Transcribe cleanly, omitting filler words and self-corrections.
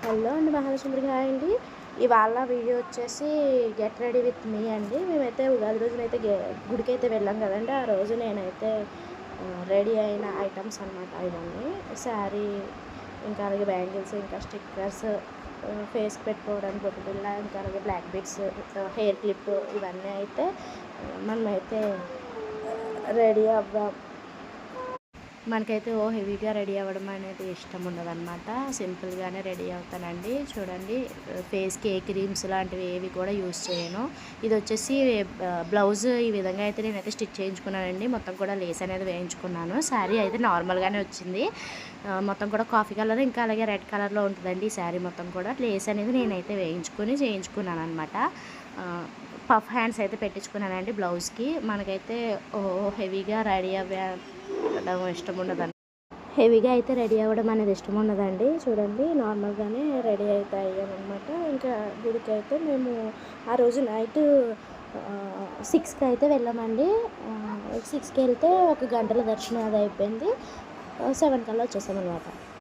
Hello అండి, Mahalakshmi hi అండి. ఇవాళ వీడియో వచ్చేసి గెట్ రెడీ విత్ మీ అండి. మేమైతే ఉగాది రోజునైతే గుడికి అయితే వెళ్ళాం కదండి. ఆ రోజు నేనైతే రెడీ అయిన ఐటమ్స్ అనమాట ఇవన్నీ. శారీ, ఇంకా అలాగే బ్యాంగిల్స్, ఇంకా స్టిక్కర్స్, ఫేస్కి పెట్టుకోవడానికి బొట్టు బిళ్ళ, ఇంకా అలాగే బ్లాక్ బీడ్స్, హెయిర్ క్లిప్, ఇవన్నీ అయితే మనమైతే రెడీ అవ్వాం. మనకైతే హెవీగా రెడీ అవ్వడం అనేది ఇష్టం ఉండదన్నమాట. సింపుల్గానే రెడీ అవుతానండి. చూడండి, ఫేస్కి ఏ క్రీమ్స్ లాంటివి ఏవి కూడా యూజ్ చేయను. ఇది వచ్చేసి బ్లౌజ్ ఈ విధంగా అయితే నేనైతే స్టిచ్ చేయించుకున్నానండి. మొత్తం కూడా లేస్ అనేది వేయించుకున్నాను. శారీ అయితే నార్మల్గానే వచ్చింది. మొత్తం కూడా కాఫీ కలర్, ఇంకా అలాగే రెడ్ కలర్లో ఉంటుందండి ఈ శారీ మొత్తం కూడా. లేస్ అనేది నేనైతే చేయించుకున్నాను అనమాట. పఫ్ హ్యాండ్స్ అయితే పెట్టించుకున్నానండి బ్లౌజ్కి. మనకైతే హెవీగా రెడీ అవ్వడం ఇష్టం ఉండదండి. హెవీగా అయితే రెడీ అవ్వడం అనేది ఇష్టం ఉండదండి. చూడండి, నార్మల్గానే రెడీ అయితే అయ్యామన్నమాట. ఇంకా గుడికి అయితే మేము ఆ రోజు నైట్ 6కి అయితే వెళ్ళామండి. 6కి వెళ్తే 1 గంటల దర్శనం అది అయిపోయింది. 7 కల్లా వచ్చేసామన్నమాట.